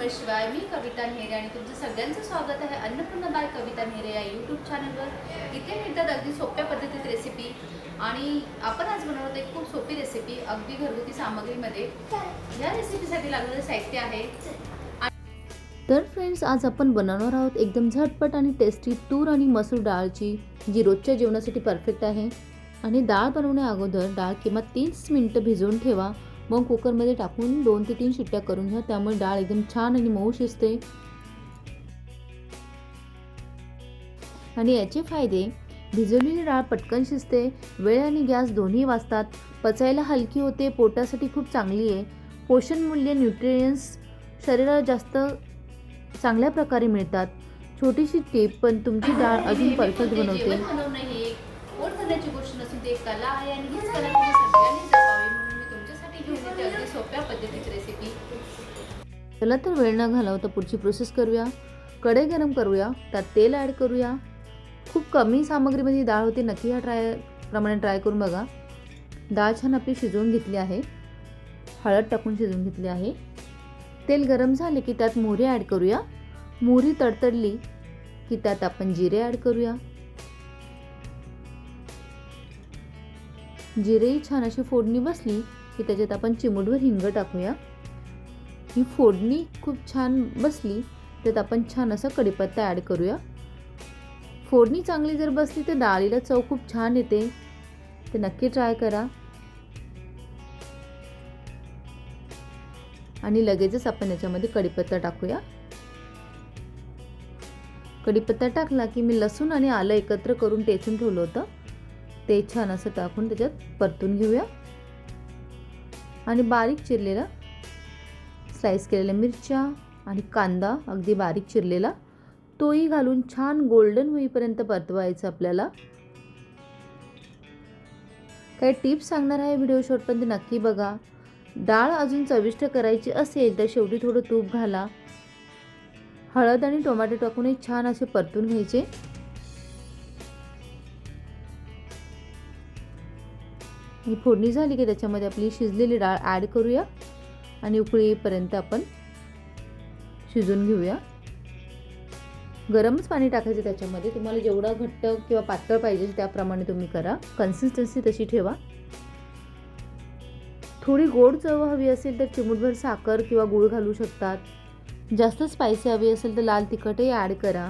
नमः शिवाय. मी कविता नेहरे आणि तुमचं सगळ्यांचं स्वागत आहे अन्नपूर्णा बाय कविता नेहरे या यूट्यूब चॅनलवर. इथे मिळतात अगदी सोप्या पद्धतीत रेसिपी आणि आपण आज बनवत एक खूप सोपी रेसिपी अगदी घरगुती सामग्रीमध्ये. या रेसिपीसाठी लागणारे साहित्य आहे. तर फ्रेंड्स, आज आपण बनवणार आहोत एकदम झटपट आणि टेस्टी तूर आणि मसूर डाळची, जी रोजच्या जेवणासाठी परफेक्ट आहे. आणि डाळ बनवण्या अगोदर डाळ किमान 30 मिनिटं भिजवून ठेवा. मग कुकरमध्ये टाकून 2 ते 3 शिट्ट्या करून घ्या. त्यामुळे डाळ एकदम छान आणि मऊ शिजते. आणि याचे फायदे: भिजवलेली डाळ पटकन शिजते, वेळ आणि गॅस दोन्ही वाचतात, पचायला हलकी होते, पोटासाठी खूप चांगली आहे, पोषण मूल्य न्यूट्रियन्स शरीराला जास्त चांगल्या प्रकारे मिळतात. छोटीशी टिप, पण तुमची डाळ अजून परफेक्ट बनवते. जेवण बनवणं ही एक पोट भरण्याची गोष्ट नसून ती एक कला आहे आणि हीच कला तुम्ही सगळ्यांनी जपावी म्हणून मी तुमच्यासाठी घेऊन येते अगदी सोप्या पद्धतीत रेसिपी. चला तर वेळ न घालवता पुढची प्रोसेस करूया. कढई गरम करूया, त्यात तेल ॲड करूया. खूप कमी सामग्रीमध्ये डाळ होते, नक्की प्रमाणे ट्राय करून बघा. डाळ छान आपली शिजवून घेतली आहे, हळद टाकून शिजवून घेतली आहे. तेल गरम झाले की त्यात मोहरी ॲड करूया. मोहरी तडतडली की त्यात आपण जिरे ॲड करूया. जिरेही छान अशी फोडणी बसली की त्याच्यात आपण चिमूटभर हिंग टाकूया. ही फोडणी खूप छान बसली त्यात आपण छान असा कढीपत्ता ॲड करूया. फोडणी चांगली जर बसली तर डाळीला चव खूप छान येते, ते नक्की ट्राय करा. आणि लगेचच आपण याच्यामध्ये कढीपत्ता टाकूया. कढीपत्ता टाकला की मी लसूण आणि आलं एकत्र करून टेचून ठेवलं होतं, ते छान असं टाकून त्याच्यात परतून घेऊया. आणि बारीक चिरलेला स्लाइस केलेल्या मिरच्या आणि कांदा अगदी बारीक चिरलेला तोही घालून छान गोल्डन होईपर्यंत परतवायचं आपल्याला. काही टिप्स सांगणार आहे व्हिडिओ शेवटपर्यंत नक्की बघा. डाळ अजून चविष्ट करायची असेल तर शेवटी थोडं तूप घाला. हळद आणि टोमॅटो टाकूनही छान असे परतून घ्यायचे. ही फोडणी झाली की त्याच्यामध्ये आपली शिजलेली डाळ ॲड करूया आणि उकळी येईपर्यंत आपण शिजून घेऊया. गरमच पाणी टाकायचं त्याच्यामध्ये. तुम्हाला जेवढा घट्ट किंवा पातळ पाहिजे त्याप्रमाणे तुम्ही करा. कन्सिस्टन्सी तशी ठेवा. थोडी गोड चव हवी असेल तर चिमूटभर साखर किंवा गूळ घालू शकतात. जास्त स्पायसी हवी असेल तर लाल तिखटही ॲड करा.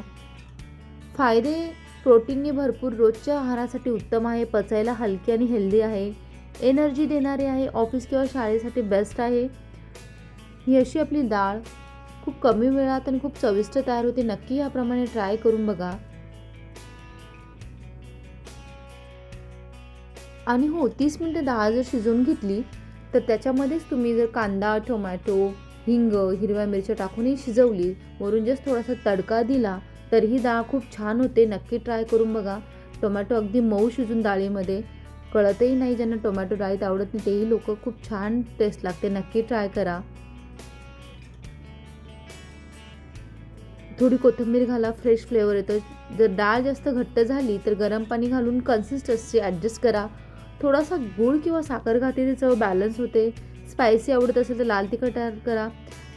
फायदे: प्रोटीनने भरपूर, रोजच्या आहारासाठी उत्तम आहे, पचायला हलकी आणि हेल्दी आहे, एनर्जी देणारी आहे, ऑफिस किंवा शाळेसाठी बेस्ट आहे. ही अशी आपली डाळ खूप कमी वेळात आणि खूप चविष्ट तयार होते. नक्की याप्रमाणे ट्राय करून बघा. आणि हो, 30 मिनिटं डाळ जर शिजवून घेतली तर त्याच्यामध्येच तुम्ही जर कांदा, टोमॅटो, हिंग, हिरव्या मिरच्या टाकूनही शिजवली, वरून जस्ट थोडासा तडका दिला तर ही डाळ खूप छान होते. नक्की ट्राय करून बघा. टोमॅटो अगदी मऊ शिजून डाळीमध्ये कळतही नाही. ज्यांना टोमॅटो डाळीत आवडत नाही तेही लोक खूप छान टेस्ट लागते. नक्की ट्राय करा. थोडी कोथिंबीर घाला, फ्रेश फ्लेवर येतो. जर डाळ जास्त घट्ट झाली तर गरम पाणी घालून कन्सिस्टन्सी ॲडजस्ट करा. थोडासा गूळ किंवा साखर घातली चव बॅलन्स होते. स्पायसी आवडत असेल तर लाल तिखट ॲड करा.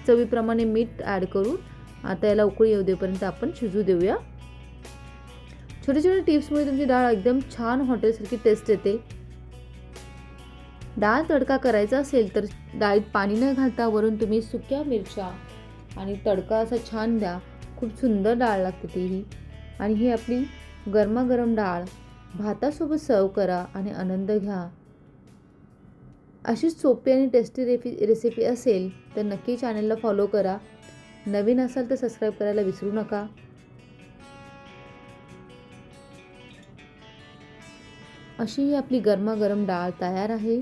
चवीप्रमाणे मीठ ॲड करून आता याला उकळी येऊ देपर्यंत आपण शिजू देऊया. छोटे छोटे टिप्समुळे तुमची डाळ एकदम छान हॉटेलसारखी टेस्ट येते. डाळ तडका करायचा असेल तर डाळीत पाणी न घालता वरून तुम्ही सुक्या मिरच्या आणि तडका असा छान द्या. खूप सुंदर डाळ लागते तीही. आणि ही आपली गरमागरम डाळ भातासोबत सर्व करा आणि आनंद घ्या. अशीच सोपी आणि टेस्टी रेसिपी असेल तर नक्की चॅनलला फॉलो करा. नवीन असाल तर सबस्क्राईब करायला विसरू नका. अशी ही आपली गरमागरम डाळ तयार आहे,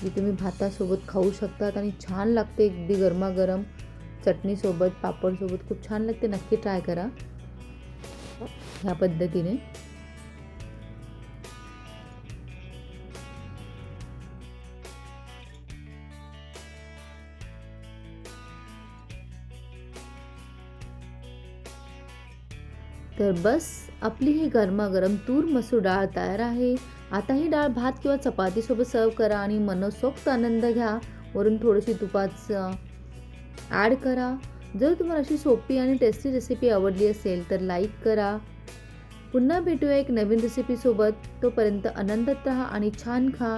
जी तुम्ही भातासोबत खाऊ शकतात आणि छान लागते. अगदी गरमागरम चटणीसोबत, पापडसोबत खूप छान लागते. नक्की ट्राय करा ह्या पद्धतीने. तर बस, आपली ही गरमागरम तूर मसूर डाळ तयार आहे. आता ही डाळ भात किंवा चपातीसोबत सर्व करा आणि मनसोक्त आनंद घ्या. वरून थोडीशी तुपाचं ॲड करा. जर तुम्हाला अशी सोपी आणि टेस्टी रेसिपी आवडली असेल तर लाईक करा. पुन्हा भेटूया एक नवीन रेसिपीसोबत. तोपर्यंत आनंदात राहा आणि छान खा.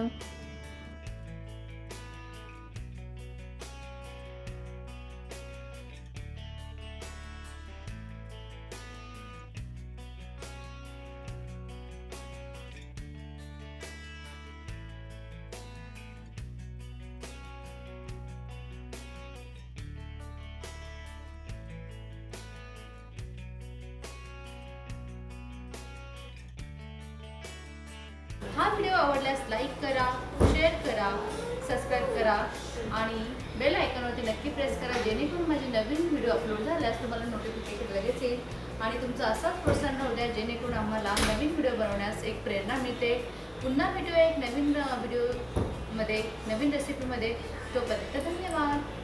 हा व्हिडिओ आवडल्यास लाईक करा, शेअर करा, सबस्क्राईब करा आणि बेल आयकॉनवरती नक्की प्रेस करा, जेणेकरून माझे नवीन व्हिडिओ अपलोड झाल्यास तुम्हाला नोटिफिकेशन लगेच येईल आणि तुमचा असाच प्रोत्साहन राहू द्या, जेणेकरून आम्हाला नवीन व्हिडिओ बनवण्यास एक प्रेरणा मिळते. पुन्हा भेटूया एक नवीन व्हिडिओमध्ये, नवीन रेसिपीमध्ये. तोपर्यंत धन्यवाद.